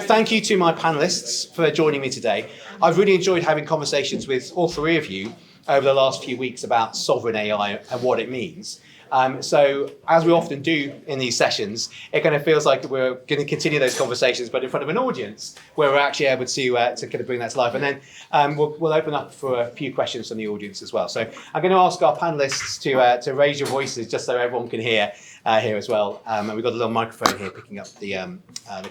Thank you to my panelists for joining me today. I've really enjoyed having conversations with all three of you over the last few weeks about sovereign AI and what it means. So as we often do in these sessions, it kind of feels like we're going to continue those conversations, but in front of an audience where we're actually able to kind of bring that to life. And then we'll open up for a few questions from the audience as well. So I'm going to ask our panelists to raise your voices just so everyone can hear here as well. And we've got a little microphone here picking up the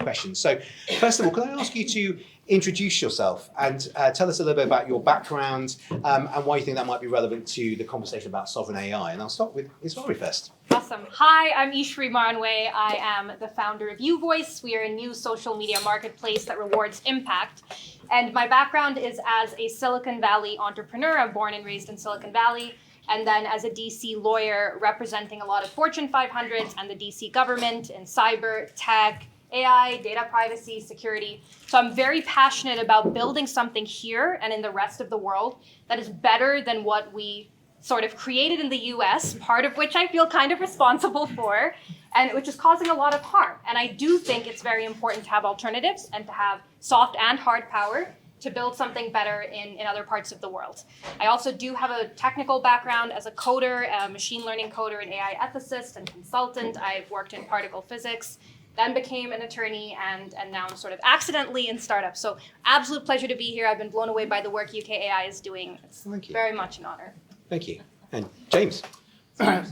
questions. So first of all, can I ask you to introduce yourself and tell us a little bit about your background and why you think that might be relevant to the conversation about sovereign AI. And I'll start with Isvari first. Awesome. Hi, I'm Isvari Mohan. I am the founder of UVoice. We are a new social media marketplace that rewards impact. And my background is as a Silicon Valley entrepreneur. I'm born and raised in Silicon Valley. And then as a DC lawyer representing a lot of Fortune 500s and the DC government in cyber, tech, AI, data privacy, security. So I'm very passionate about building something here and in the rest of the world that is better than what we sort of created in the US, part of which I feel kind of responsible for, and which is causing a lot of harm. And I do think it's very important to have alternatives and to have soft and hard power to build something better in other parts of the world. I also do have a technical background as a coder, a machine learning coder, and AI ethicist and consultant. I've worked in particle physics, then became an attorney, and now I'm sort of accidentally in startups. So absolute pleasure to be here. I've been blown away by the work UKAI is doing. It's very much an honor. Thank you. And James.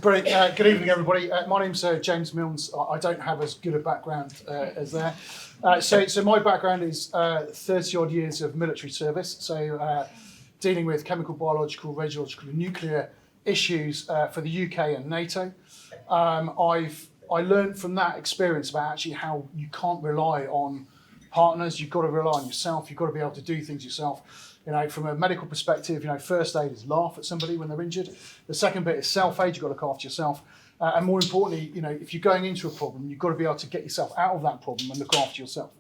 Brilliant. Good evening, everybody. My name's James Milnes. I don't have as good a background as there. So my background is 30 odd years of military service. So dealing with chemical, biological, radiological, and nuclear issues for the UK and NATO. I learned from that experience about actually how you can't rely on partners. You've got to rely on yourself. You've got to be able to do things yourself. You know, from a medical perspective, first aid is laugh at somebody when they're injured. The second bit is self-aid. You've got to look after yourself. And more importantly, if you're going into a problem, you've got to be able to get yourself out of that problem and look after yourself.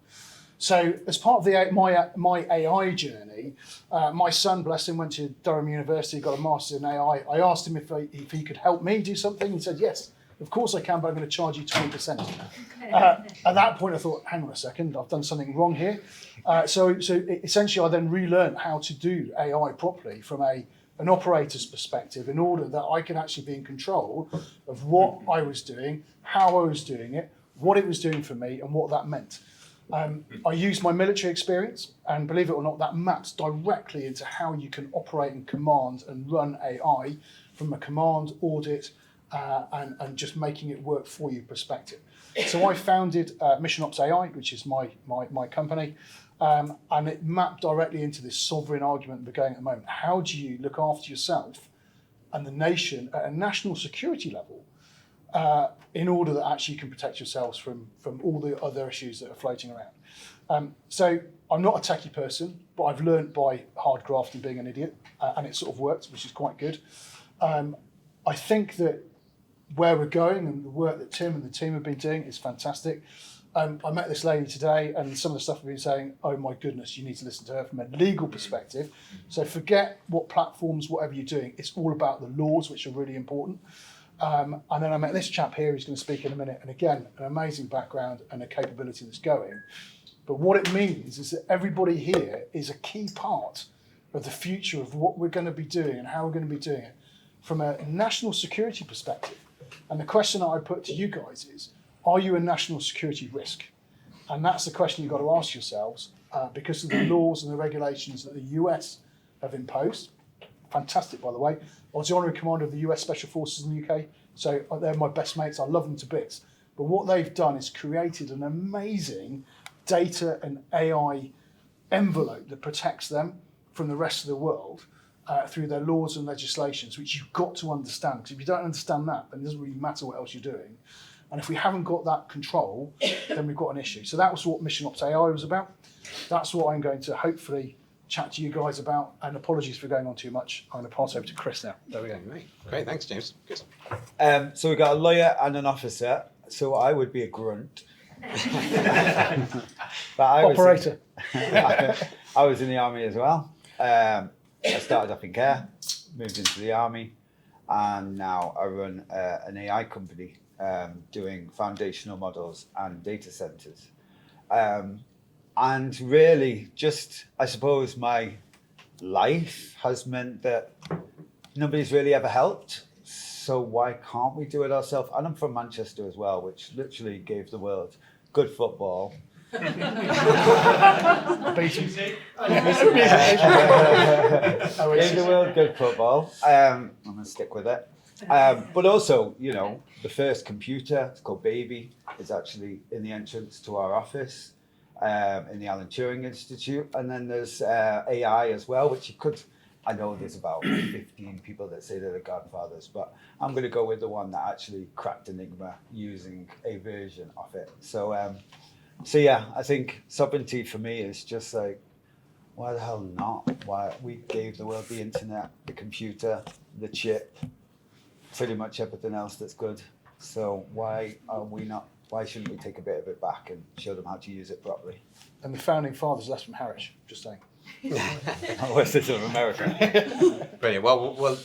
So as part of my AI journey, my son, bless him, went to Durham University, got a master's in AI. I asked him if he could help me do something. He said, yes, of course I can, but I'm going to charge you 20%. At that point, I thought, hang on a second, I've done something wrong here. So essentially, I then relearned how to do AI properly from an operator's perspective in order that I could actually be in control of what I was doing, how I was doing it, what it was doing for me, and what that meant. I used my military experience, and believe it or not, that maps directly into how you can operate and command and run AI from a command, audit, and just making it work for you perspective. So I founded Mission Ops AI, which is my company, and it mapped directly into this sovereign argument we're going at the moment. How do you look after yourself and the nation at a national security level in order that actually you can protect yourselves from all the other issues that are floating around? So I'm not a techie person, but I've learned by hard graft and being an idiot, and it sort of worked, which is quite good. I think that where we're going and the work that Tim and the team have been doing is fantastic. I met this lady today, and some of the stuff we've been saying, oh my goodness, you need to listen to her from a legal perspective. So forget what platforms, whatever you're doing, it's all about the laws, which are really important. And then I met this chap here who's going to speak in a minute, and again, an amazing background and a capability that's going. But what it means is that everybody here is a key part of the future of what we're going to be doing and how we're going to be doing it from a national security perspective. And the question that I put to you guys is, are you a national security risk? And that's the question you've got to ask yourselves because of the laws and the regulations that the US have imposed. Fantastic, by the way. I was the honorary commander of the US Special Forces in the UK, so they're my best mates. I love them to bits. But what they've done is created an amazing data and AI envelope that protects them from the rest of the world through their laws and legislations, which you've got to understand. Because if you don't understand that, then it doesn't really matter what else you're doing. And if we haven't got that control, then we've got an issue. So that was what Mission Ops AI was about. That's what I'm going to hopefully chat to you guys about. And apologies for going on too much. I'm going to pass over to Chris now. There we go. Great, thanks, James. Good. So we've got a lawyer and an officer. So I would be a grunt. But Operator. I was in the army as well. I started off in care, moved into the army, and now I run an AI company doing foundational models and data centers. And really, just, I suppose, my life has meant that nobody's really ever helped. So why can't we do it ourselves? And I'm from Manchester as well, which literally gave the world good football. Gave the world good football. I'm going to stick with it. But also, the first computer, it's called Baby, is actually in the entrance to our office in the Alan Turing Institute. And then there's AI as well, which I know there's about 15 people that say they're the godfathers, but I'm going to go with the one that actually cracked Enigma using a version of it. So yeah, I think sovereignty for me is just like, why the hell not? Why we gave the world the internet, the computer, the chip, pretty much everything else that's good. So why shouldn't we take a bit of it back and show them how to use it properly? And the founding fathers left from Harwich, just saying. West of America. Brilliant. Well, we'll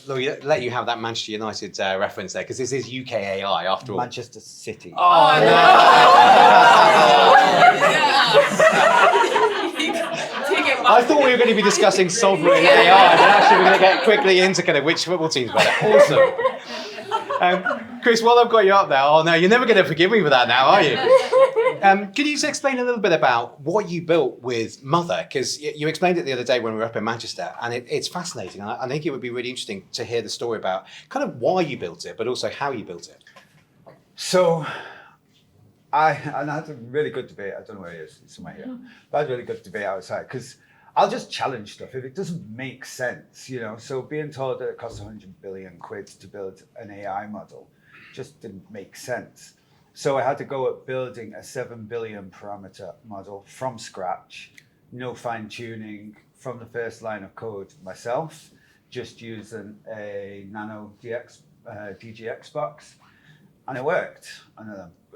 let you have that Manchester United reference there, because this is UKAI after all. Manchester City. Oh, no! I thought we were going to be discussing sovereign AI, but actually we're going to get quickly into kind of which football team's better. Awesome. Chris, while I've got you up there, oh no, you're never going to forgive me for that now, are you? Can you just explain a little bit about what you built with Mother? Because you explained it the other day when we were up in Manchester, and it's fascinating. I think it would be really interesting to hear the story about kind of why you built it, but also how you built it. So, I had a really good debate. I don't know where he is. He's somewhere here. But I had a really good debate outside, because I'll just challenge stuff if it doesn't make sense, So being told that it costs 100 billion quid to build an AI model just didn't make sense. So I had to go at building a 7 billion parameter model from scratch, no fine tuning from the first line of code myself, just using a Nano DGX box, and it worked.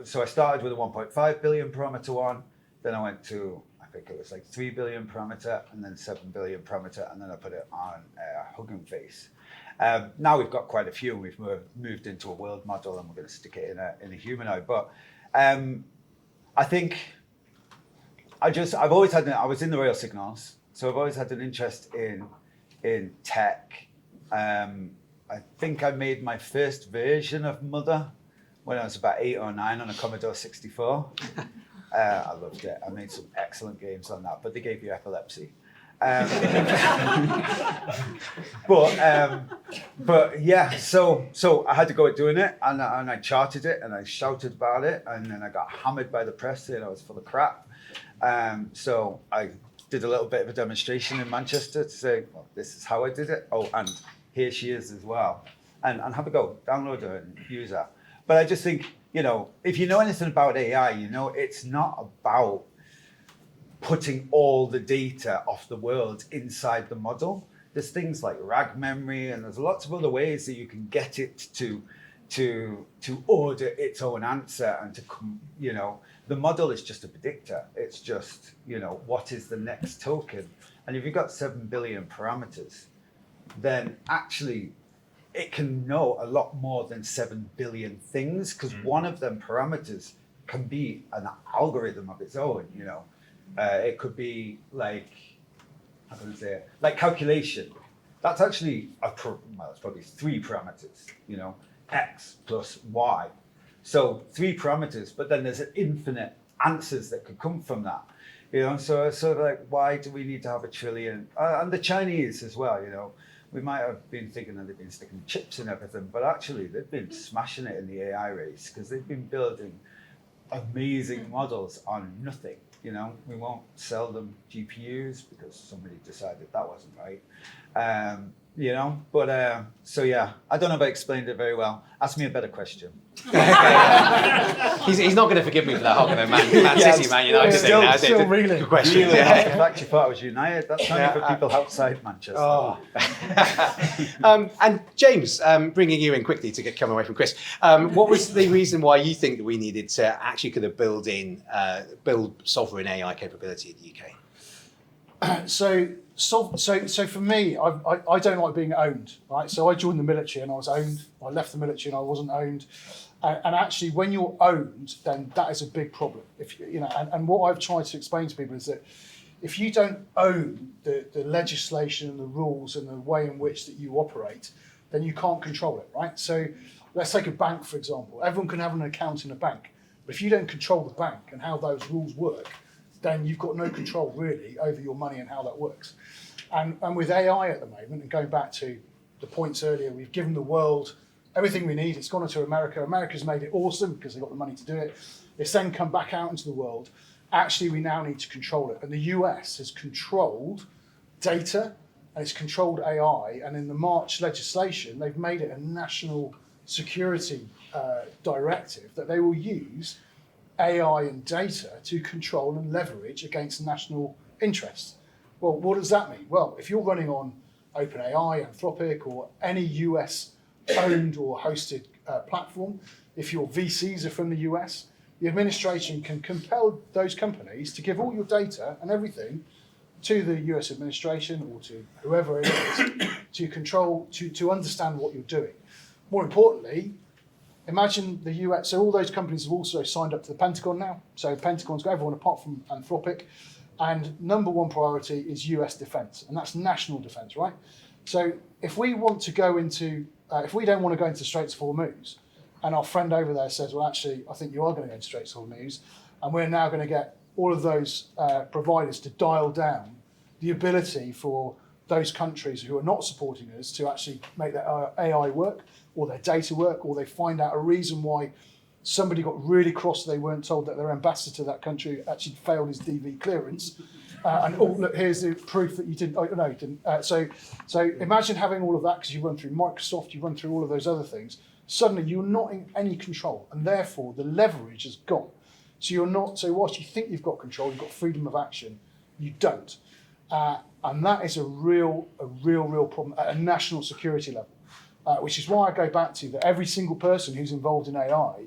So I started with a 1.5 billion parameter one, then I went to, I think it was like 3 billion parameter, and then 7 billion parameter, and then I put it on Hugging Face. Now we've got quite a few, and we've moved into a world model, and we're going to stick it in a humanoid. But I think I've always had, I was in the rail signals, so I've always had an interest in tech. I think I made my first version of Mother when I was about 8 or 9 on a Commodore 64. I loved it. I made some excellent games on that, but they gave you epilepsy. But yeah, so I had to go at doing it, and I charted it, and I shouted about it, and then I got hammered by the press saying I was full of crap. So I did a little bit of a demonstration in Manchester to say, well, this is how I did it. Oh, and here she is as well. And have a go, download her and use her. But I just think, if you know anything about AI, it's not about putting all the data of the world inside the model. There's things like RAG memory, and there's lots of other ways that you can get it to order its own answer and to come, the model is just a predictor. It's just, what is the next token? And if you've got 7 billion parameters, then actually it can know a lot more than 7 billion things, because one of them parameters can be an algorithm of its own, It could be like, how can I say it? Like calculation. That's actually it's probably 3 parameters, X plus Y. So 3 parameters, but then there's infinite answers that could come from that. So it's sort of like, why do we need to have 1 trillion? And the Chinese as well, we might have been thinking that they've been sticking chips in everything, but actually they've been smashing it in the AI race, because they've been building amazing models on nothing. We won't sell them GPUs because somebody decided that wasn't right. But so yeah, I don't know if I explained it very well. Ask me a better question. He's not going to forgive me for that Hogging Man City, Man United thing. Still reeling. Good question. Really? Yeah. In fact, you thought I was United. That's only for people outside Manchester. Oh. And James, bringing you in quickly to come away from Chris, what was the reason why you think that we needed to actually kind of build sovereign AI capability in the UK? So for me, I don't like being owned, right? So I joined the military and I was owned. I left the military and I wasn't owned. And actually, when you're owned, then that is a big problem. If you know, and what I've tried to explain to people is that if you don't own the legislation and the rules and the way in which that you operate, then you can't control it, right? So let's take a bank, for example. Everyone can have an account in a bank, but if you don't control the bank and how those rules work, then you've got no control really over your money and how that works. And with AI at the moment, and going back to the points earlier, we've given the world everything we need. It's gone into America. America's made it awesome because they've got the money to do it. It's then come back out into the world. Actually, we now need to control it. And the US has controlled data and it's controlled AI. And in the March legislation, they've made it a national security directive that they will use AI and data to control and leverage against national interests. Well, what does that mean? Well, if you're running on OpenAI, Anthropic, or any US owned or hosted platform, if your VCs are from the US, the administration can compel those companies to give all your data and everything to the US administration or to whoever it is to control, to understand what you're doing. More importantly, imagine the US, so all those companies have also signed up to the Pentagon now. So Pentagon's got everyone apart from Anthropic. And number one priority is US defense, and that's national defense, right? So if we want to go into, if we don't want to go into Straits of Hormuz, and our friend over there says, well, actually, I think you are going to go into Straits of Hormuz, and we're now going to get all of those providers to dial down the ability for those countries who are not supporting us to actually make their AI work, or their data work, or they find out a reason why somebody got really cross they weren't told that their ambassador to that country actually failed his DV clearance. And oh, look, here's the proof that you didn't, oh, no, you didn't. So imagine having all of that because you run through Microsoft, you run through all of those other things. Suddenly you're not in any control, and therefore the leverage has gone. So you're not, so whilst you think you've got control, you've got freedom of action, you don't. And that is a real problem at a national security level, which is why I go back to that every single person who's involved in AI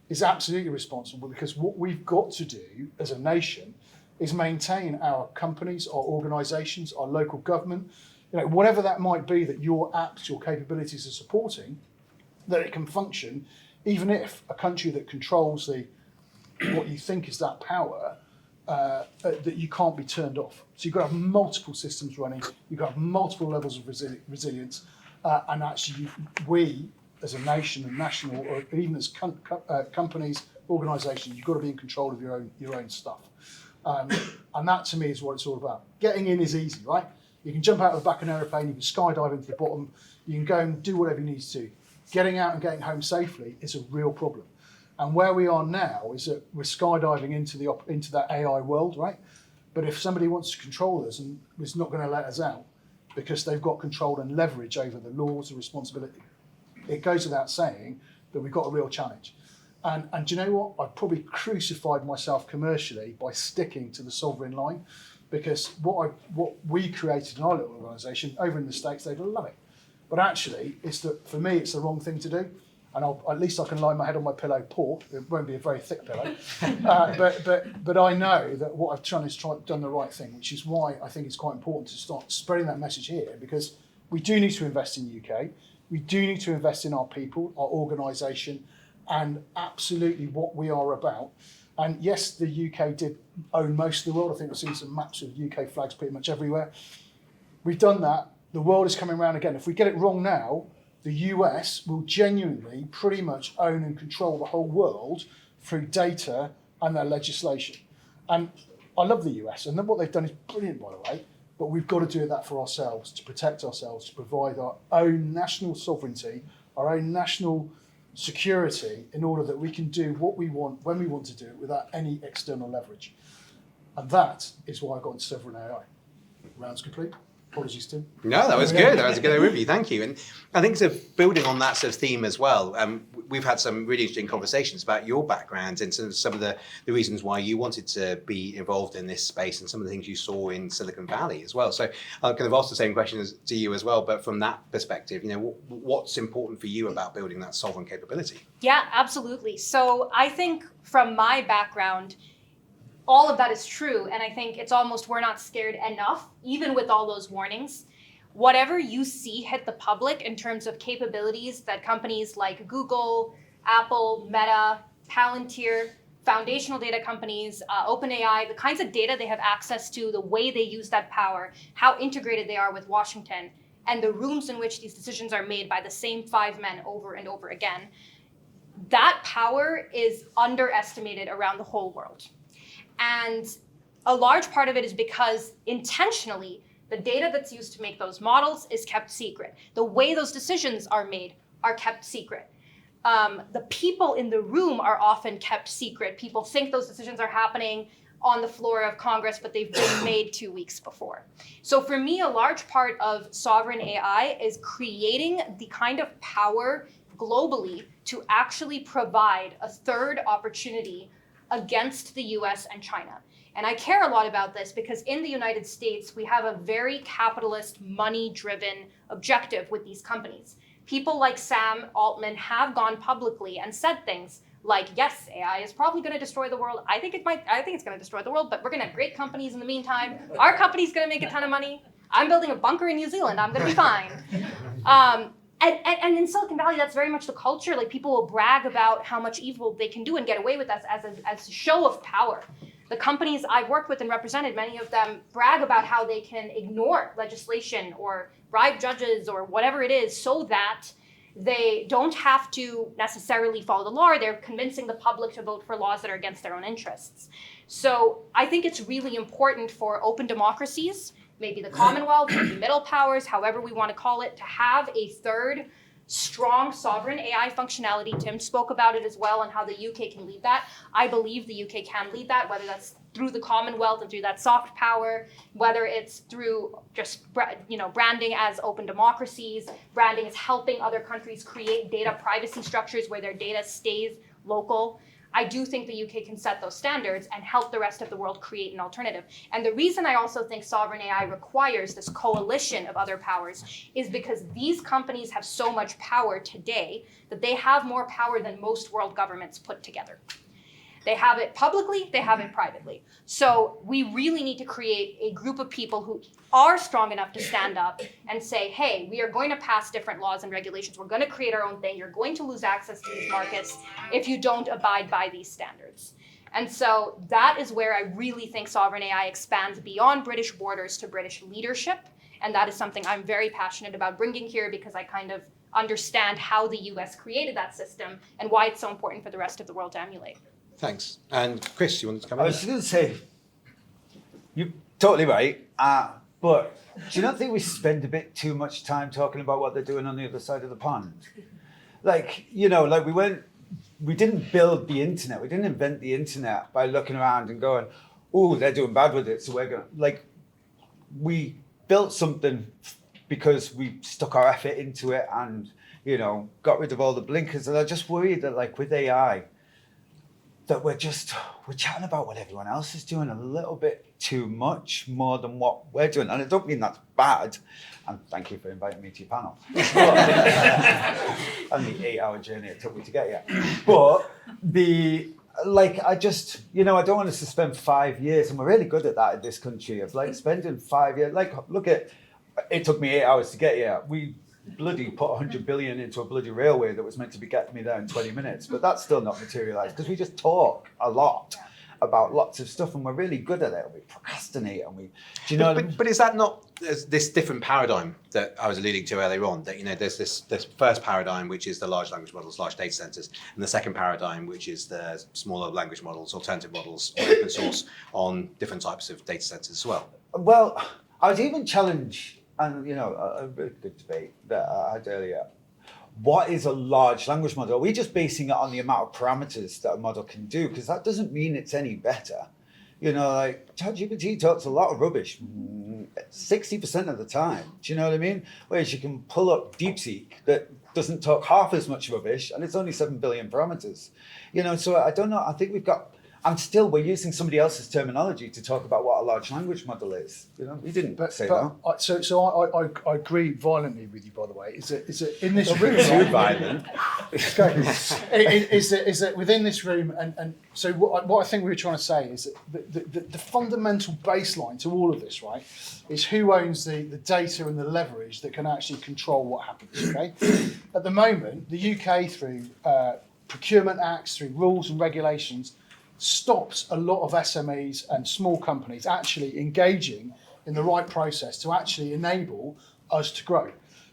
is absolutely responsible, because what we've got to do as a nation is maintain our companies, our organisations, our local government, whatever that might be that your apps, your capabilities are supporting, that it can function, even if a country that controls what you think is that power, that you can't be turned off. So you've got to have multiple systems running, you've got to have multiple levels of resilience, and actually we, as a nation and national, or even as companies, organisations, you've got to be in control of your own stuff. And that to me is what it's all about. Getting in is easy, right? You can jump out of the back of an aeroplane, you can skydive into the bottom, you can go and do whatever you need to. Getting out and getting home safely is a real problem. And where we are now is that we're skydiving into that AI world, right? But if somebody wants to control us and is not going to let us out because they've got control and leverage over the laws and responsibility, it goes without saying that we've got a real challenge. And do you know what? I've probably crucified myself commercially by sticking to the sovereign line, because what we created in our little organisation over in the States, they'd love it. But actually, for me, it's the wrong thing to do. And at least I can lie my head on my pillow poor. It won't be a very thick pillow. But I know that what I've done is done the right thing, which is why I think it's quite important to start spreading that message here, because we do need to invest in the UK. We do need to invest in our people, our organisation, and absolutely what we are about. And yes, the UK did own most of the world. I think we've seen some maps of UK flags pretty much everywhere. We've done that. The world is coming around again. If we get it wrong now, the US will genuinely pretty much own and control the whole world through data and their legislation. And I love the US, and what they've done is brilliant, by the way, but we've got to do that for ourselves, to protect ourselves, to provide our own national sovereignty, our own national security, in order that we can do what we want, when we want to do it, without any external leverage. And that is why I got into sovereign AI. Round's complete. Apologies, Tim. No, that was good. That was a good overview. Thank you. And I think sort of building on that sort of theme as well, we've had some really interesting conversations about your background and some of the reasons why you wanted to be involved in this space and some of the things you saw in Silicon Valley as well. So I'll kind of ask the same question to you as well, but from that perspective, what's important for you about building that sovereign capability? Yeah, absolutely. So I think from my background, all of that is true. And I think it's almost we're not scared enough, even with all those warnings. Whatever you see hit the public in terms of capabilities that companies like Google, Apple, Meta, Palantir, foundational data companies, OpenAI, the kinds of data they have access to, the way they use that power, how integrated they are with Washington, and the rooms in which these decisions are made by the same 5 men over and over again, that power is underestimated around the whole world. And a large part of it is because intentionally, the data that's used to make those models is kept secret. The way those decisions are made are kept secret. The people in the room are often kept secret. People think those decisions are happening on the floor of Congress, but they've been made 2 weeks before. So for me, a large part of sovereign AI is creating the kind of power globally to actually provide a third opportunity against the US and China. And I care a lot about this because in the United States, we have a very capitalist, money-driven objective with these companies. People like Sam Altman have gone publicly and said things like, yes, AI is probably going to destroy the world. I think it's going to destroy the world, but we're going to have great companies in the meantime. Our company's going to make a ton of money. I'm building a bunker in New Zealand. I'm going to be fine. And in Silicon Valley, that's very much the culture. Like, people will brag about how much evil they can do and get away with as a show of power. The companies I've worked with and represented, many of them brag about how they can ignore legislation or bribe judges or whatever it is so that they don't have to necessarily follow the law, or they're convincing the public to vote for laws that are against their own interests. So I think it's really important for open democracies, maybe the Commonwealth, maybe middle powers, however we want to call it, to have a third strong sovereign AI functionality. Tim spoke about it as well and how the UK can lead that. I believe the UK can lead that, whether that's through the Commonwealth and through that soft power, whether it's through just branding as open democracies, branding as helping other countries create data privacy structures where their data stays local. I do think the UK can set those standards and help the rest of the world create an alternative. And the reason I also think sovereign AI requires this coalition of other powers is because these companies have so much power today that they have more power than most world governments put together. They have it publicly, they have it privately. So we really need to create a group of people who are strong enough to stand up and say, hey, we are going to pass different laws and regulations. We're going to create our own thing. You're going to lose access to these markets if you don't abide by these standards. And so that is where I really think sovereign AI expands beyond British borders to British leadership. And that is something I'm very passionate about bringing here because I kind of understand how the US created that system and why it's so important for the rest of the world to emulate. Thanks. And Chris, you wanted to come in? I was just going to say, you're totally right, but do you not think we spend a bit too much time talking about what they're doing on the other side of the pond? Like, we didn't build the internet, we didn't invent the internet by looking around and going, oh, they're doing bad with it, so we're going to, we built something because we stuck our effort into it and, got rid of all the blinkers. And I just worry that, with AI, that we're chatting about what everyone else is doing a little bit too much, more than what we're doing. And I don't mean that's bad. And thank you for inviting me to your panel. And the 8-hour journey it took me to get here. But I don't want us to spend 5 years, and we're really good at that in this country, of spending 5 years. Look at, it took me 8 hours to get here. We bloody put 100 billion into a bloody railway that was meant to be getting me there in 20 minutes, but that's still not materialized because we just talk a lot about lots of stuff and we're really good at it. We procrastinate and But is that not this different paradigm that I was alluding to earlier on? That there's this first paradigm, which is the large language models, large data centers, and the second paradigm, which is the smaller language models, alternative models, open source on different types of data centers as well. Well, I would even challenge. And, a really good debate that I had earlier. What is a large language model? Are we just basing it on the amount of parameters that a model can do? Because that doesn't mean it's any better. ChatGPT talks a lot of rubbish 60% of the time. Do you know what I mean? Whereas you can pull up DeepSeek that doesn't talk half as much rubbish and it's only 7 billion parameters. So I don't know. I think we're using somebody else's terminology to talk about what a large language model is. We didn't say that. So I agree violently with you, by the way. Is it in this room? Too violent. Is that within this room? And so what I think we were trying to say is that the fundamental baseline to all of this, right, is who owns the data and the leverage that can actually control what happens. Okay. At the moment, the UK through procurement acts, through rules and regulations, stops a lot of SMEs and small companies actually engaging in the right process to actually enable us to grow.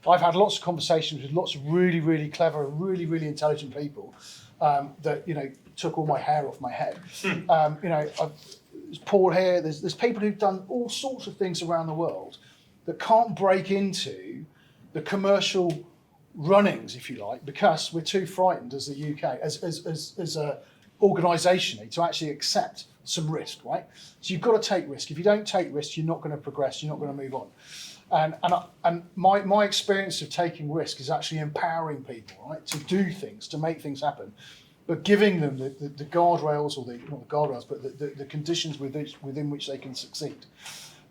I've had lots of conversations with lots of really, really clever, really, really intelligent people that, you know, took all my hair off my head. You know, there's Paul here, there's people who've done all sorts of things around the world that can't break into the commercial runnings, if you like, because we're too frightened as the UK, as a organisationally, to actually accept some risk, right? So you've got to take risk. If you don't take risk, you're not going to progress, you're not going to move on. And my experience of taking risk is actually empowering people, right, to do things, to make things happen, but giving them the guardrails, or not the guardrails, but the conditions within which they can succeed.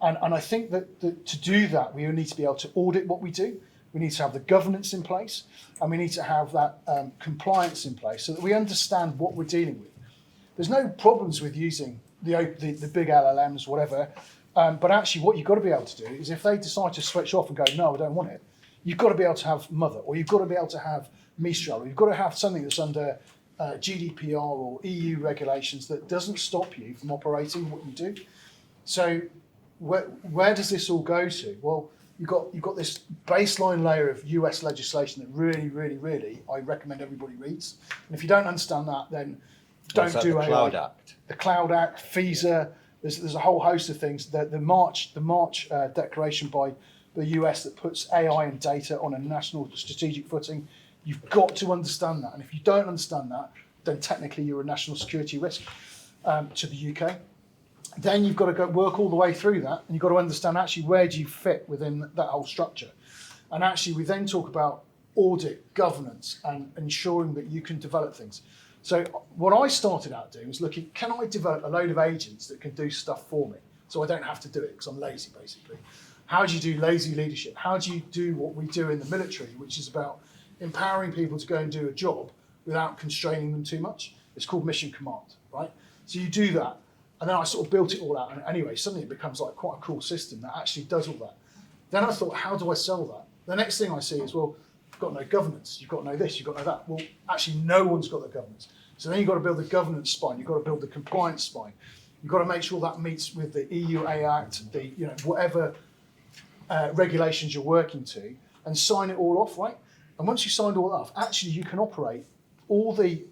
And I think that to do that, we need to be able to audit what we do. We need to have the governance in place, and we need to have that compliance in place so that we understand what we're dealing with. There's no problems with using the big LLMs, whatever, but actually what you've got to be able to do is if they decide to switch off and go, no, I don't want it, you've got to be able to have Mother, or you've got to be able to have Mistral, or you've got to have something that's under GDPR or EU regulations that doesn't stop you from operating what you do. So where does this all go to? Well, you've got this baseline layer of US legislation that really, really, really I recommend everybody reads. And if you don't understand that, then don't do the AI. Cloud Act. The Cloud Act, FISA. There's a whole host of things. The March declaration by the US that puts AI and data on a national strategic footing. You've got to understand that, and if you don't understand that, then technically you're a national security risk to the UK. Then you've got to go work all the way through that, and you've got to understand actually where do you fit within that whole structure. And actually we then talk about audit, governance, and ensuring that you can develop things. So what I started out doing was looking, can I develop a load of agents that can do stuff for me so I don't have to do it because I'm lazy, basically? How do you do lazy leadership? How do you do what we do in the military, which is about empowering people to go and do a job without constraining them too much? It's called mission command, right? So you do that. And then I sort of built it all out. And anyway, suddenly it becomes like quite a cool system that actually does all that. Then I thought, how do I sell that? The next thing I see is, well, you've got no governance. You've got no this, you've got no that. Well, actually, no one's got the governance. So then you've got to build the governance spine. You've got to build the compliance spine. You've got to make sure that meets with the UKAI Act, the whatever regulations you're working to, and sign it all off, right? And once you signed all off, actually you can operate all the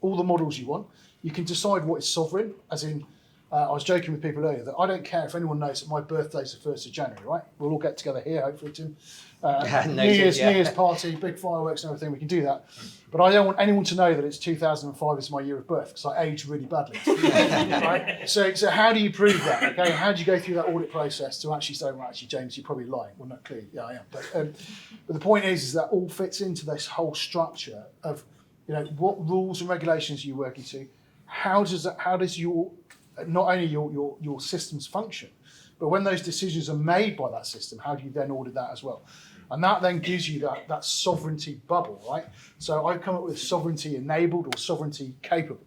models you want. You can decide what is sovereign, as in, I was joking with people earlier that I don't care if anyone knows that my birthday's the 1st of January, right? We'll all get together here, hopefully, Tim. New Year's party, big fireworks and everything, we can do that. But I don't want anyone to know that it's 2005 is my year of birth, because I aged really badly. Right? So how do you prove that? Okay, how do you go through that audit process to actually say, well, actually, James, you're probably lying. Well, not clearly, yeah, I am. But the point is that all fits into this whole structure of, what rules and regulations are you working to? How does your not only your systems function, but when those decisions are made by that system, how do you then audit that as well? And that then gives you that sovereignty bubble, right? So I've come up with sovereignty enabled or sovereignty capable.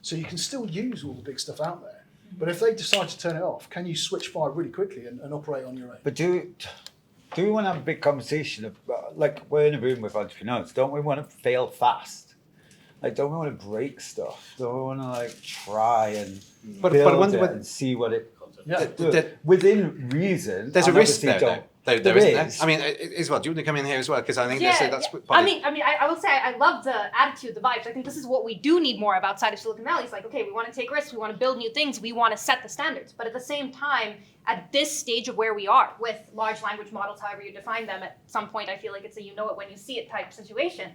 So you can still use all the big stuff out there, but if they decide to turn it off, can you switch fire really quickly and operate on your own? But do we want to have a big conversation of, like, we're in a room with entrepreneurs, don't we want to fail fast? Like, don't we want to break stuff? Don't we want to try and build it and see what it? Yeah. Within reason. There's a risk there, though. There isn't there? is. I mean, Isabel, do you want to come in here as well? Because I think that's I will say I love the attitude, the vibes. I think this is what we do need more of outside of Silicon Valley. It's like, okay, we want to take risks, we want to build new things, we want to set the standards. But at the same time, at this stage of where we are with large language models, however you define them, at some point I feel like it's a you know it when you see it type situation.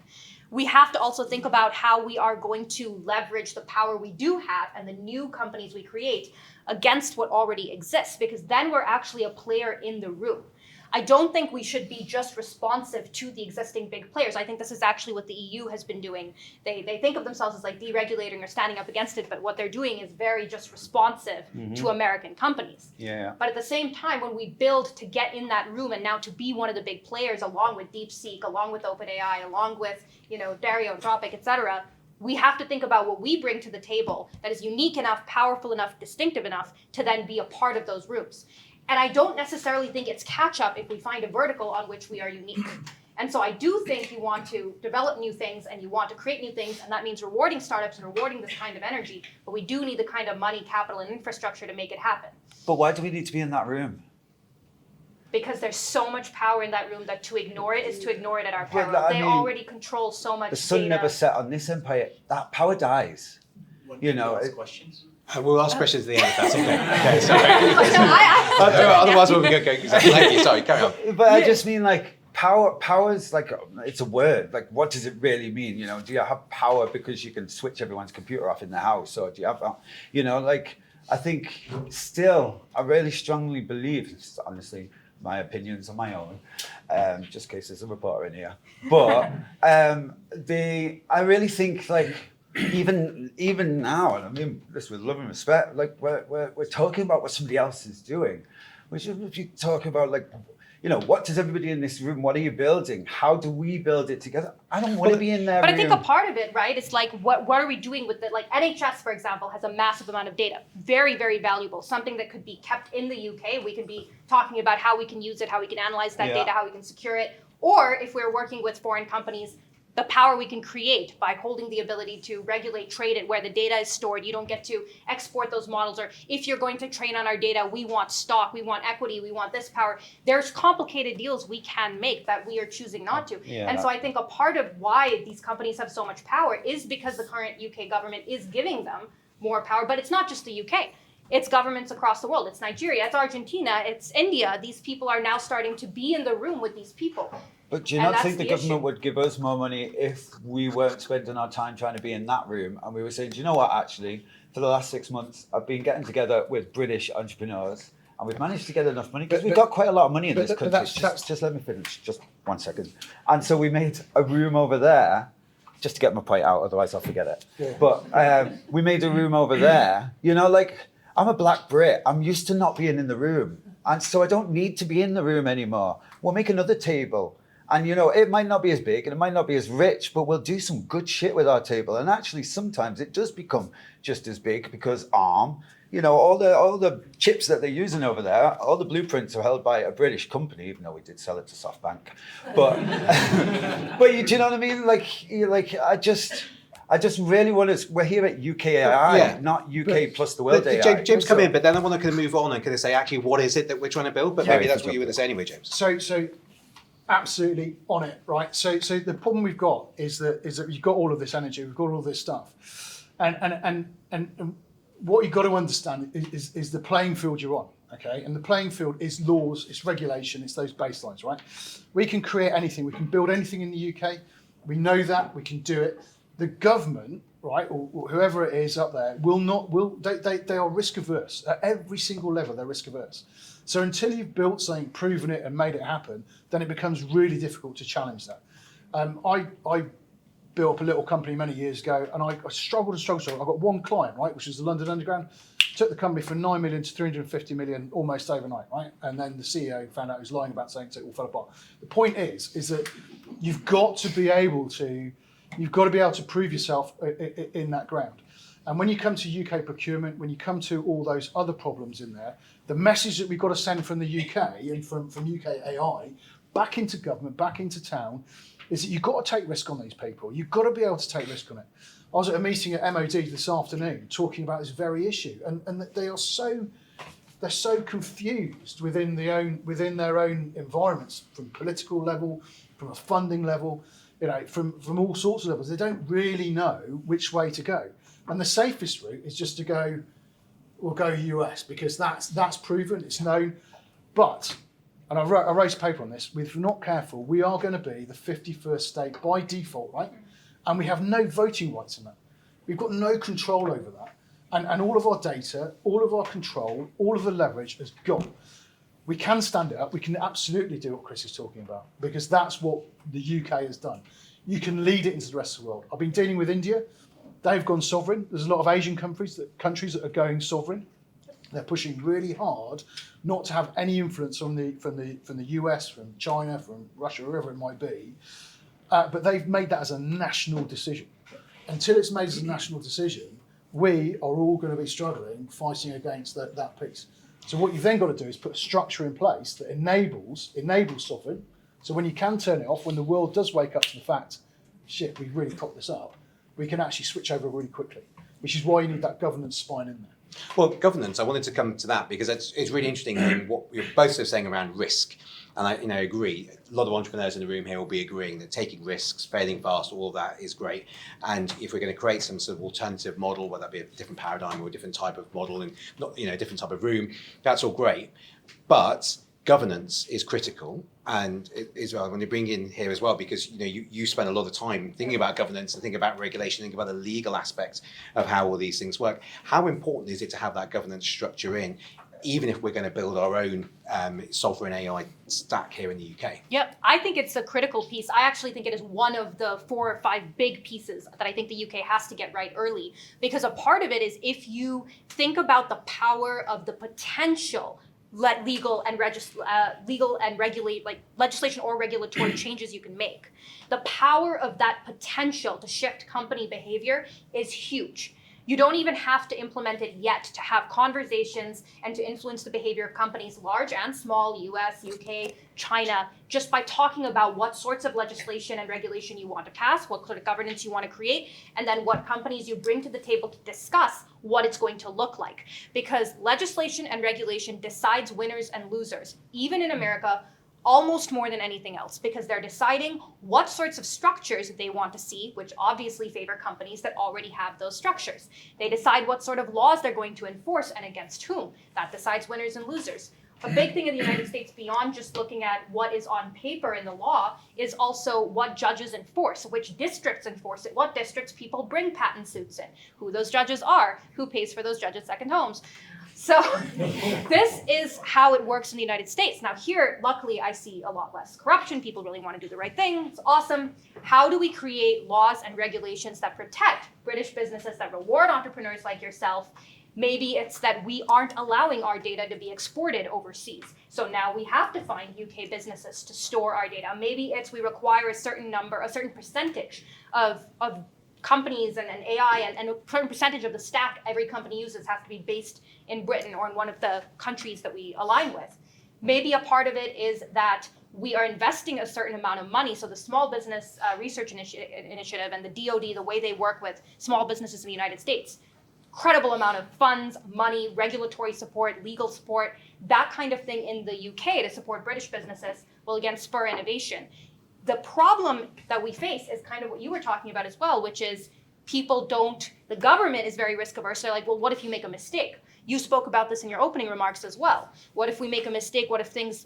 We have to also think about how we are going to leverage the power we do have and the new companies we create against what already exists, because then we're actually a player in the room. I don't think we should be just responsive to the existing big players. I think this is actually what the EU has been doing. They think of themselves as like deregulating or standing up against it, but what they're doing is very just responsive to American companies. Yeah. But at the same time, when we build to get in that room and now to be one of the big players, along with DeepSeek, along with OpenAI, along with Dario, Anthropic, etc., we have to think about what we bring to the table that is unique enough, powerful enough, distinctive enough to then be a part of those rooms. And I don't necessarily think it's catch up if we find a vertical on which we are unique. And so I do think you want to develop new things and you want to create new things, and that means rewarding startups and rewarding this kind of energy, but we do need the kind of money, capital, and infrastructure to make it happen. But why do we need to be in that room? Because there's so much power in that room that to ignore it is to ignore it at our Well, peril. I They mean, already control so much The sun data. never set on this empire. That power dies. You know, questions. We'll ask questions at the end if that's okay. Okay, sorry. No, Otherwise, we'll be going. Exactly. Thank you. Sorry, carry on. But I just mean like power is like, it's a word. Like, what does it really mean? You know, do you have power because you can switch everyone's computer off in the house, or do you have, you know, like, I think still, I really strongly believe, honestly, my opinions are my own, just in case there's a reporter in here. But I really think like, even now, and I mean this with love and respect, like we're talking about what somebody else is doing. We should be talking about like, you know, what does everybody in this room, what are you building? How do we build it together? I don't want to be in there. But I think a part of it, right, is like, what are we doing with it? Like NHS, for example, has a massive amount of data, very, very valuable, something that could be kept in the UK. We could be talking about how we can use it, how we can analyze that data, how we can secure it. Or if we're working with foreign companies, the power we can create by holding the ability to regulate, trade it, where the data is stored. You don't get to export those models, or if you're going to train on our data, we want stock, we want equity, we want this power. There's complicated deals we can make that we are choosing not to. Yeah. And so I think a part of why these companies have so much power is because the current UK government is giving them more power, but it's not just the UK. It's governments across the world. It's Nigeria, it's Argentina, it's India. These people are now starting to be in the room with these people. But do you And not think that's the the government issue. would give us more money if we weren't spending our time trying to be in that room? And we were saying, do you know what, actually, for the last 6 months, I've been getting together with British entrepreneurs, and we've managed to get enough money, because we've got quite a lot of money in this country. Just let me finish, just 1 second. And so we made a room over there, just to get my point out, otherwise I'll forget it. Yeah. But we made a room over there, you know, like, I'm a black Brit, I'm used to not being in the room. And so I don't need to be in the room anymore. We'll make another table. And, you know, it might not be as big and it might not be as rich, but we'll do some good shit with our table. And actually, sometimes it does become just as big because ARM, you know, all the chips that they're using over there, all the blueprints are held by a British company, even though we did sell it to SoftBank. But, but do you know what I mean? Like I just really want to. We're here at UKAI, not UK plus the world AI. James, come in, but then I want to kind of move on and kind of say, actually, what is it that we're trying to build? But maybe that's what you were going to say anyway, James. So absolutely on it, right? So the problem we've got is that you've got all of this energy, we've got all this stuff, and what you've got to understand is the playing field you're on, okay? And the playing field is laws, it's regulation, it's those baselines, right? We can create anything, we can build anything in the UK. We know that, we can do it. The government, right, or whoever it is up there, they are risk averse at every single level. They're risk averse. So until you've built something, proven it, and made it happen, then it becomes really difficult to challenge that. I built up a little company many years ago, and I struggled. I got one client, right, which was the London Underground. Took the company from 9 million to 350 million almost overnight, right? And then the CEO found out he was lying about something, so it all fell apart. The point is that you've got to be able to prove yourself in that ground. And when you come to UK procurement, when you come to all those other problems in there, the message that we've got to send from the UK and from UKAI back into government, back into town, is that you've got to take risk on these people. You've got to be able to take risk on it. I was at a meeting at MOD this afternoon talking about this very issue, and they're so confused within their own environments, from political level, from a funding level, you know, from all sorts of levels. They don't really know which way to go. And the safest route is just to go US, because that's proven, it's known. But, and I raised a paper on this, if we're not careful, we are going to be the 51st state by default, right? And we have no voting rights in that. We've got no control over that. And all of our data, all of our control, all of the leverage has gone. We can stand it up. We can absolutely do what Chris is talking about, because that's what the UK has done. You can lead it into the rest of the world. I've been dealing with India. They've gone sovereign. There's a lot of Asian countries that are going sovereign. They're pushing really hard not to have any influence from the US, from China, from Russia, wherever it might be. But they've made that as a national decision. Until it's made as a national decision, we are all going to be struggling, fighting against that piece. So what you've then got to do is put a structure in place that enables sovereign, So when you can turn it off, when the world does wake up to the fact, shit, we really cocked this up, we can actually switch over really quickly, which is why you need that governance spine in there. Well, governance, I wanted to come to that because it's really interesting in what you're both sort of saying around risk. And I agree, a lot of entrepreneurs in the room here will be agreeing that taking risks, failing fast, all of that is great. And if we're going to create some sort of alternative model, whether that be a different paradigm or a different type of model and not, a different type of room, that's all great. But governance is critical, and it is well when you bring in here as well, because you spend a lot of time thinking about governance and thinking about regulation, thinking about the legal aspects of how all these things work. How important is it to have that governance structure in, even if we're going to build our own sovereign AI stack here in the UK? Yep, I think it's a critical piece. I actually think it is one of the 4 or 5 big pieces that I think the UK has to get right early, because a part of it is if you think about the power of the potential legal and regulate, like legislation or regulatory changes you can make. The power of that potential to shift company behavior is huge. You don't even have to implement it yet to have conversations and to influence the behavior of companies, large and small, US, UK, China, just by talking about what sorts of legislation and regulation you want to pass, what sort of governance you want to create, and then what companies you bring to the table to discuss what it's going to look like. Because legislation and regulation decides winners and losers, even in America, almost more than anything else, because they're deciding what sorts of structures they want to see, which obviously favor companies that already have those structures. They decide what sort of laws they're going to enforce and against whom. That decides winners and losers. A big thing in the United States, beyond just looking at what is on paper in the law, is also what judges enforce, which districts enforce it, what districts people bring patent suits in, who those judges are, who pays for those judges' second homes. So this is how it works in the United States. Now here, luckily, I see a lot less corruption. People really want to do the right thing. It's awesome. How do we create laws and regulations that protect British businesses, that reward entrepreneurs like yourself? Maybe it's that we aren't allowing our data to be exported overseas. So now we have to find UK businesses to store our data. Maybe it's we require a certain percentage of companies and AI and a certain percentage of the stack every company uses has to be based in Britain or in one of the countries that we align with. Maybe a part of it is that we are investing a certain amount of money. So the Small Business Research Initiative and the DoD, the way they work with small businesses in the United States, incredible amount of funds, money, regulatory support, legal support, that kind of thing in the UK to support British businesses will again spur innovation. The problem that we face is kind of what you were talking about as well, which is the government is very risk averse. They're like, well, what if you make a mistake? You spoke about this in your opening remarks as well. What if we make a mistake? What if things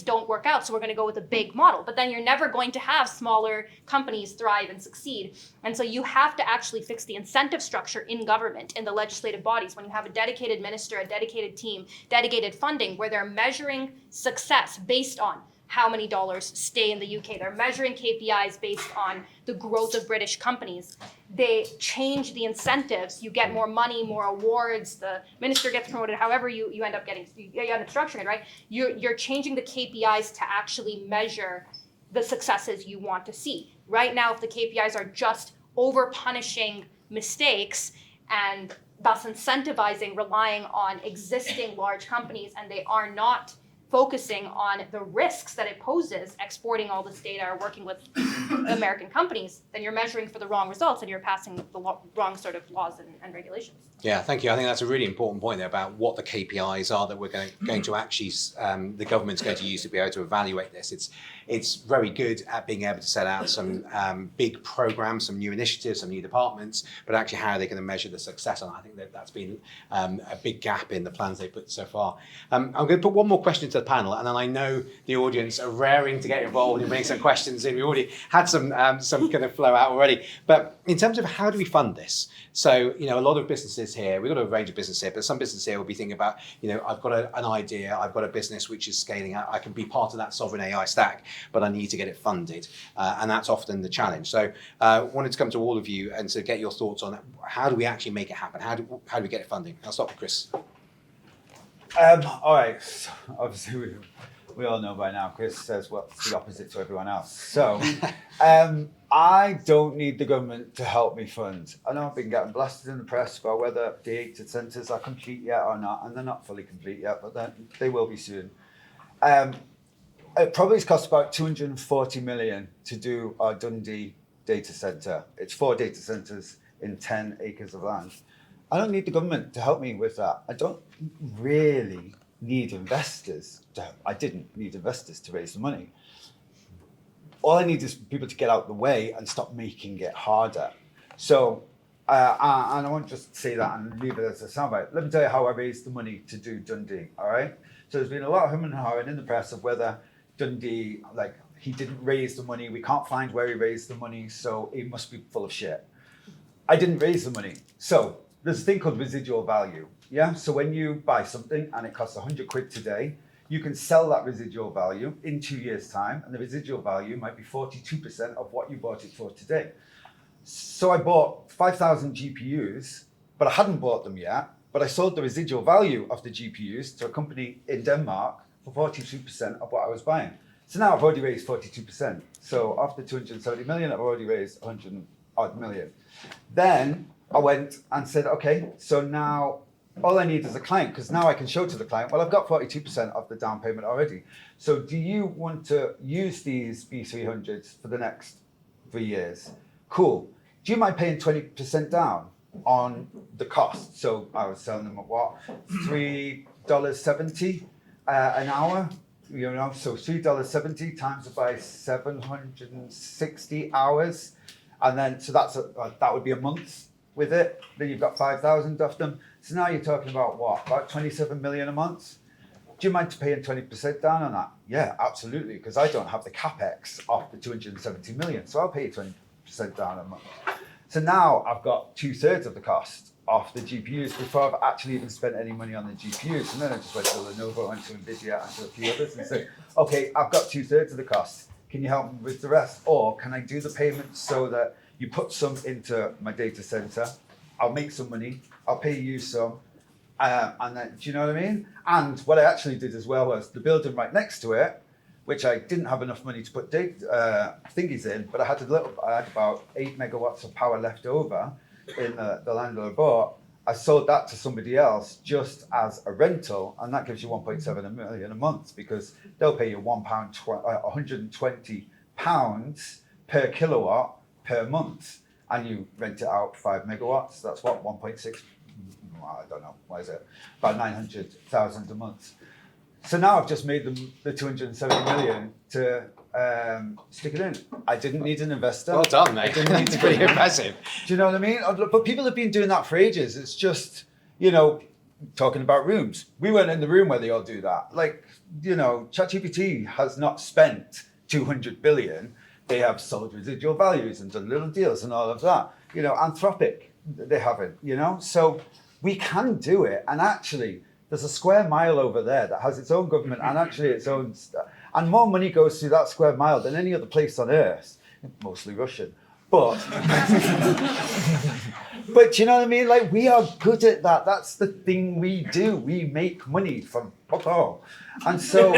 don't work out? So we're going to go with a big model. But then you're never going to have smaller companies thrive and succeed. And so you have to actually fix the incentive structure in government, in the legislative bodies, when you have a dedicated minister, a dedicated team, dedicated funding, where they're measuring success based on how many dollars stay in the UK. They're measuring KPIs based on the growth of British companies. They change the incentives. You get more money, more awards. The minister gets promoted. However you end up structuring it, right? You're changing the KPIs to actually measure the successes you want to see. Right now, if the KPIs are just over punishing mistakes and thus incentivizing, relying on existing large companies, and they are not focusing on the risks that it poses exporting all this data or working with American companies, then you're measuring for the wrong results and you're passing the wrong sort of laws and regulations. Yeah, thank you. I think that's a really important point there about what the KPIs are that we're going to actually, the government's going to use to be able to evaluate this. It's very good at being able to set out some big programs, some new initiatives, some new departments, but actually how are they going to measure the success? And I think that's been a big gap in the plans they've put so far. I'm going to put one more question to the panel, and then I know the audience are raring to get involved and bring some questions in. We already had some kind of flow out already. But in terms of how do we fund this? So, a lot of businesses here, we've got a range of business here, but some businesses here will be thinking about, I've got an idea, I've got a business which is scaling out, I can be part of that sovereign AI stack, but I need to get it funded. And that's often the challenge. So wanted to come to all of you and to get your thoughts on how do we actually make it happen? How do we get it funding? I'll start with Chris. All right, so obviously we all know by now, Chris says what's the opposite to everyone else. So I don't need the government to help me fund. I know I've been getting blasted in the press about whether data centres are complete yet or not, and they're not fully complete yet, but they will be soon. it probably has cost about 240 million to do our Dundee data centre. It's 4 data centres in 10 acres of land. I don't need the government to help me with that. I don't really need investors. I didn't need investors to raise the money. All I need is people to get out of the way and stop making it harder. So, and I won't just say that and leave it as a soundbite. Let me tell you how I raised the money to do Dundee, all right? So there's been a lot of hum and hawing in the press of whether Dundee, like, he didn't raise the money, we can't find where he raised the money, so he must be full of shit. I didn't raise the money. So there's a thing called residual value, yeah? So when you buy something and it costs 100 quid today, you can sell that residual value in 2 years' time, and the residual value might be 42% of what you bought it for today. So I bought 5,000 GPUs, but I hadn't bought them yet, but I sold the residual value of the GPUs to a company in Denmark for 42% of what I was buying. So now I've already raised 42%. So after 270 million, I've already raised 100 odd million. Then I went and said, okay, so now all I need is a client, because now I can show to the client, well, I've got 42% of the down payment already. So do you want to use these B300s for the next 3 years? Cool. Do you mind paying 20% down on the cost? So I was selling them at what? $3.70 an hour. You know, so $3.70 times it by 760 hours. And then, so that's that would be a month with it. Then you've got 5,000 of them. So now you're talking about what? About 27 million a month? Do you mind paying 20% down on that? Yeah, absolutely, because I don't have the capex of the 270 million. So I'll pay you 20% down a month. So now I've got 2/3 of the cost of the GPUs before I've actually even spent any money on the GPUs. And then I just went to Lenovo, went to Nvidia, and to a few others and said, okay, I've got 2/3 of the cost. Can you help me with the rest? Or can I do the payments so that you put some into my data center, I'll make some money, I'll pay you some, and then, do you know what I mean? And what I actually did as well was the building right next to it, which I didn't have enough money to put thingies in, but I had about 8 megawatts of power left over in the land that I bought. I sold that to somebody else just as a rental, and that gives you 1.7 million a month, because they'll pay you £120 per kilowatt per month, and you rent it out 5 megawatts. That's what, 1.6, I don't know, what is it? About 900,000 a month. So now I've just made the 270 million to stick it in. I didn't need an investor. Well done, mate. That's pretty impressive. Do you know what I mean? But people have been doing that for ages. It's just, you know, talking about rooms. We weren't in the room where they all do that. Like, you know, ChatGPT has not spent 200 billion. They have sold residual values and done little deals and all of that. You know, Anthropic, they haven't, you know? So we can do it. And actually, there's a square mile over there that has its own government and actually its own and more money goes through that square mile than any other place on earth, mostly Russian. But but you know what I mean? Like, we are good at that. That's the thing we do. We make money from and so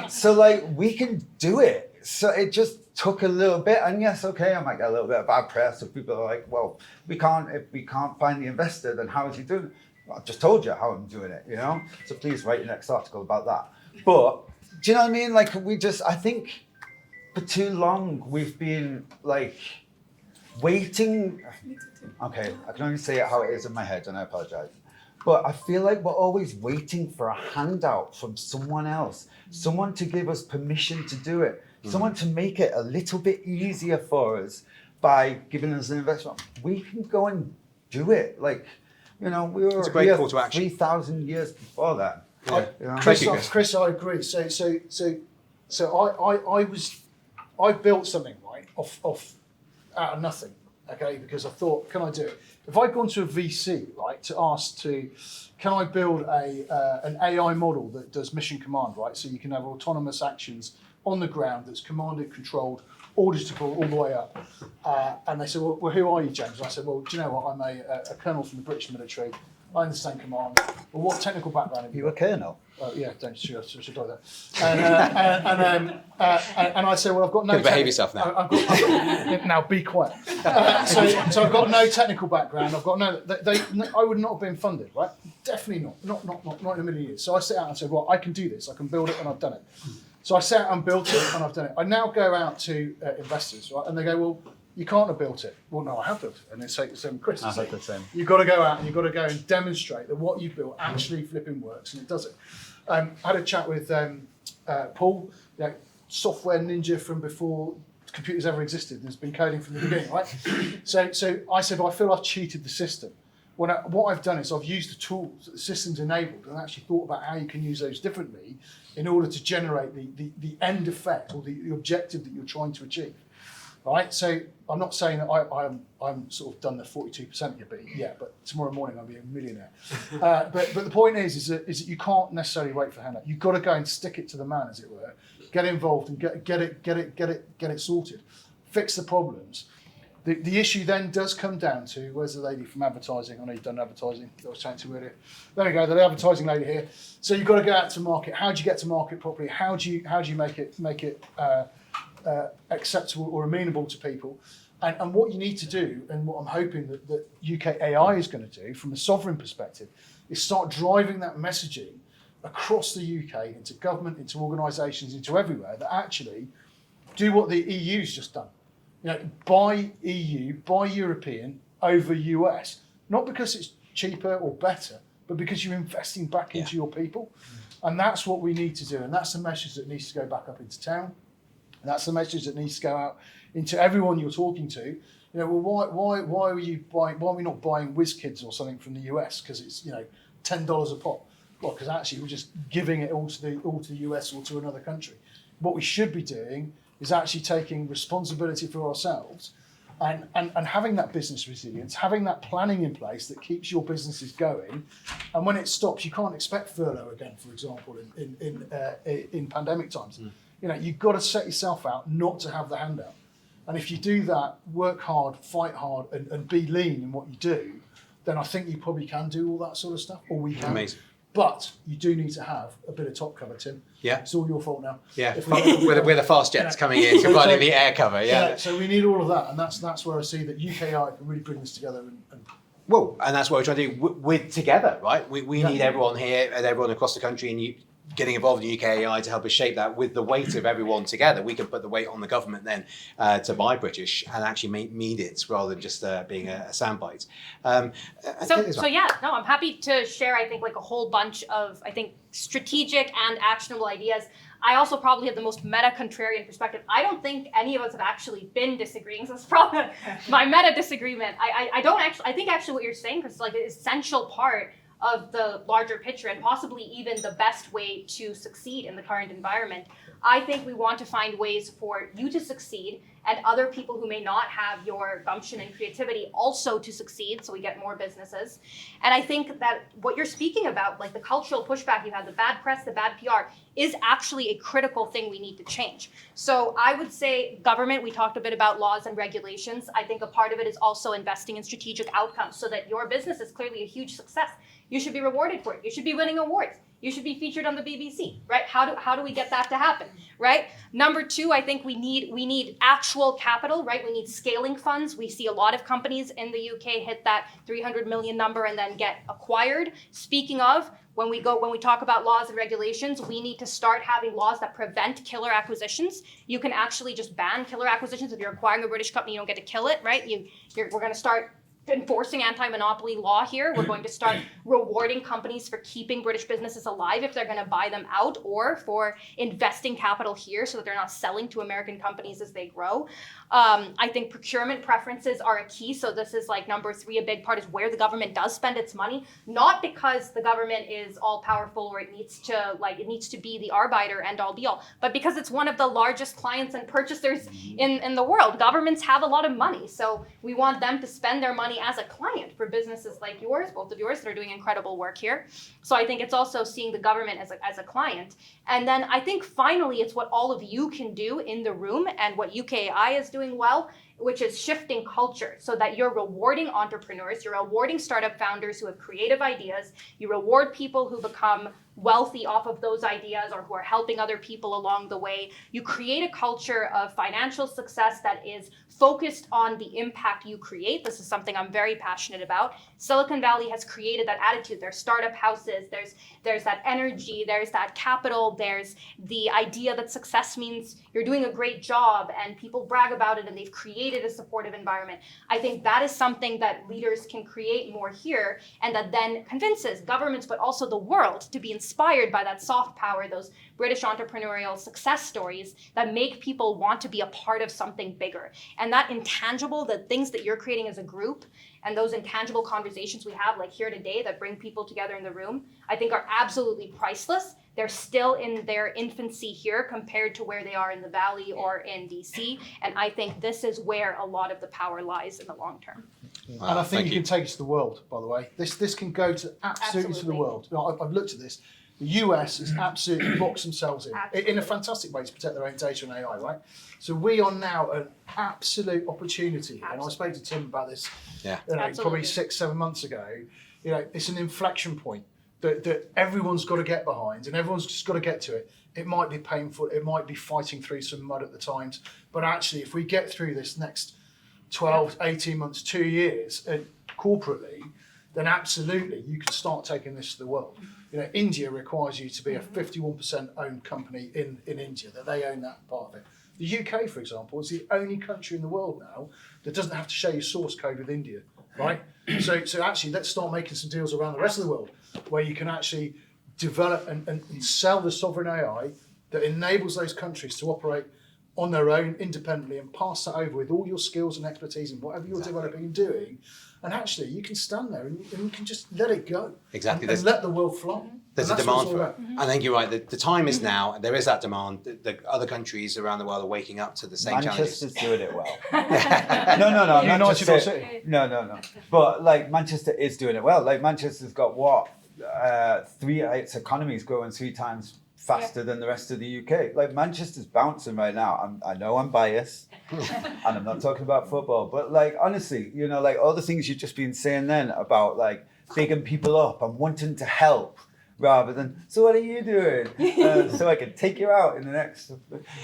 so like we can do it. So it just took a little bit, and yes, okay, I might get a little bit of bad press if people are like, well, if we can't find the investor, then how is he doing it? I've just told you how I'm doing it, you know? So please write your next article about that. But, do you know what I mean? Like, I think for too long we've been, like, waiting. Okay, I can only say it how it is in my head, and I apologize. But I feel like we're always waiting for a handout from someone else, someone to give us permission to do it, someone to make it a little bit easier for us by giving us an investment. We can go and do it. Like, you know, we were here 3,000 years before that. Yeah. You know? Chris, I agree. I built something right off out of nothing. Okay, because I thought, can I do it? If I'd gone to a VC, right, to ask can I build an AI model that does mission command, right? So you can have autonomous actions on the ground that's commanded, controlled, auditable all the way up. And they said, well, who are you, James? And I said, well, do you know what? I'm a colonel from the British military. I understand command. Well, what technical background have you got? You a colonel? Yeah, should I do that? And I said, well, I've got no. Behave yourself now. I've got, now be quiet. So I've got no technical background. I've got no. I would not have been funded, right? Definitely not. Not in a million years. So I set out and said, well, I can do this. I can build it, and I've done it. So I sat and built it, and I've done it. I now go out to investors, right, and they go, well, you can't have built it. Well, no, I have built it. And they say the same, Chris, I said the same. you've got to go out and you've got to go and demonstrate that what you've built actually flipping works, and it does it. I had a chat with Paul, software ninja from before computers ever existed, and has been coding from the beginning, right? So I said, well, I feel I've cheated the system. What I've done is I've used the tools that the system's enabled and actually thought about how you can use those differently in order to generate the end effect or the objective that you're trying to achieve. Right, so I'm not saying that I'm sort of done the 42% beat yet, but tomorrow morning I'll be a millionaire. But the point is that you can't necessarily wait for a handout. You've got to go and stick it to the man, as it were. Get involved and get it sorted. Fix the problems. The issue then does come down to, where's the lady from advertising? I know you've done advertising. I was chatting to earlier. There we go, the advertising lady here. So you've got to go out to market. How do you get to market properly? How do you make it acceptable or amenable to people? And what you need to do, and what I'm hoping that UKAI is going to do from a sovereign perspective, is start driving that messaging across the UK into government, into organisations, into everywhere, that actually do what the EU's just done. Buy EU, buy European over US, not because it's cheaper or better, but because you're investing back into your people. And that's what we need to do. And that's the message that needs to go back up into town. And that's the message that needs to go out into everyone you're talking to. Why are we not buying WizKids or something from the US because it's $10 a pop? Well, because actually we're just giving it all to the US or to another country. What we should be doing is actually taking responsibility for ourselves and having that business resilience, having that planning in place that keeps your businesses going. And when it stops, you can't expect furlough again, for example, in pandemic times. You've got to set yourself out not to have the handout. And if you do that, work hard, fight hard, and be lean in what you do, then I think you probably can do all that sort of stuff, or we can. Amazing. But you do need to have a bit of top cover, Tim. Yeah. It's all your fault now. Yeah. With the fast jets coming in, providing the air cover. Yeah. So we need all of that, and that's where I see that UKAI can really bring this together. And that's what we're trying to do with together, right? We need everyone here and everyone across the country, and you getting involved in UKAI to help us shape that. With the weight of everyone together, we can put the weight on the government then to buy British and actually mean it rather than just being a soundbite. I'm happy to share, I think, like a whole bunch of, I think, strategic and actionable ideas. I also probably have the most meta contrarian perspective. I don't think any of us have actually been disagreeing, so it's probably my meta disagreement. I think actually what you're saying, Chris, is like an essential part of the larger picture and possibly even the best way to succeed in the current environment. I think we want to find ways for you to succeed and other people who may not have your gumption and creativity also to succeed, so we get more businesses. And I think that what you're speaking about, like the cultural pushback you had, the bad press, the bad PR, is actually a critical thing we need to change. So I would say government, we talked a bit about laws and regulations. I think a part of it is also investing in strategic outcomes so that your business is clearly a huge success. You should be rewarded for it. You should be winning awards. You should be featured on the BBC, right? How do we get that to happen, right? Number two, I think we need actual capital, right? We need scaling funds. We see a lot of companies in the UK hit that 300 million number and then get acquired. Speaking of, when we talk about laws and regulations, we need to start having laws that prevent killer acquisitions. You can actually just ban killer acquisitions. If you're acquiring a British company, you don't get to kill it, right? We're going to start enforcing anti-monopoly law here. We're going to start rewarding companies for keeping British businesses alive if they're going to buy them out, or for investing capital here so that they're not selling to American companies as they grow. I think procurement preferences are a key. So this is like number three. A big part is where the government does spend its money, not because the government is all powerful or it needs to be the arbiter and all be all, but because it's one of the largest clients and purchasers in the world. Governments have a lot of money, so we want them to spend their money as a client for businesses like yours, both of yours, that are doing incredible work here. So I think it's also seeing the government as a client. And then I think finally it's what all of you can do in the room and what UKAI is doing well which is shifting culture so that you're rewarding entrepreneurs, you're rewarding startup founders who have creative ideas, you reward people who become wealthy off of those ideas or who are helping other people along the way. You create a culture of financial success that is focused on the impact you create. This is something I'm very passionate about. Silicon Valley has created that attitude. There's startup houses, there's that energy, there's that capital, there's the idea that success means you're doing a great job and people brag about it and they've created a supportive environment. I think that is something that leaders can create more here and that then convinces governments but also the world to be inspired by that soft power, those British entrepreneurial success stories that make people want to be a part of something bigger. And that intangible, the things that you're creating as a group and those intangible conversations we have like here today that bring people together in the room, I think are absolutely priceless. They're still in their infancy here compared to where they are in the Valley or in DC. And I think this is where a lot of the power lies in the long term. Wow, and I think you can take it to the world, by the way. This can go to absolutely to the world. You know, I've looked at this. The US has absolutely boxed themselves in a fantastic way to protect their own data and AI, right? So we are now an absolute opportunity. And I spoke to Tim about this probably 6-7 months ago. You know, it's an inflection point that everyone's got to get behind and everyone's just got to get to it. It might be painful, it might be fighting through some mud at the times, but actually if we get through this next 12, 18 months, 2 years corporately, then absolutely you can start taking this to the world. You know, India requires you to be a 51% owned company in India, that they own that part of it. The UK, for example, is the only country in the world now that doesn't have to share your source code with India, right? So actually, let's start making some deals around the rest of the world where you can actually develop and sell the sovereign AI that enables those countries to operate on their own independently and pass that over with all your skills and expertise and whatever you're developing and doing. And actually, you can stand there and you can just let it go. Exactly. And let the world fly. There's a demand for it. I think you're right. The time is now, and there is that demand. The other countries around the world are waking up to the same challenges. Manchester's doing it well. No. United or City. No. But like Manchester is doing it well. Like Manchester's got what? Its economy's growing 3 times faster than the rest of the UK. Like Manchester's bouncing right now. I know I'm biased and I'm not talking about football, but like honestly, you know, like all the things you've just been saying then about like bigging people up and wanting to help rather than, so what are you doing? So I can take you out in the next,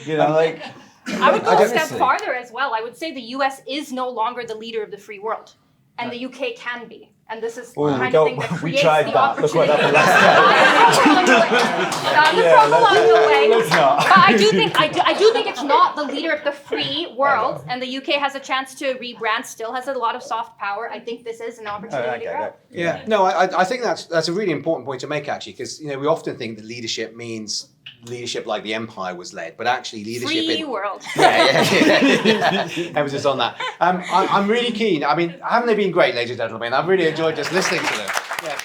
you know, like. I would go a step farther as well. I would say the US is no longer the leader of the free world and the UK can be. And this is the kind of thing that creates the opportunity. Look what happened last way. Let's not. But I do think it's not the leader of the free world, and the UK has a chance to rebrand. Still has a lot of soft power. I think this is an opportunity. No, I think that's a really important point to make actually, because you know we often think that leadership means leadership like the empire was led, but actually leadership free world. Yeah. Emphasis on that. I'm really keen. I mean, haven't they been great, ladies and gentlemen? I've really enjoyed just listening to them. Yeah.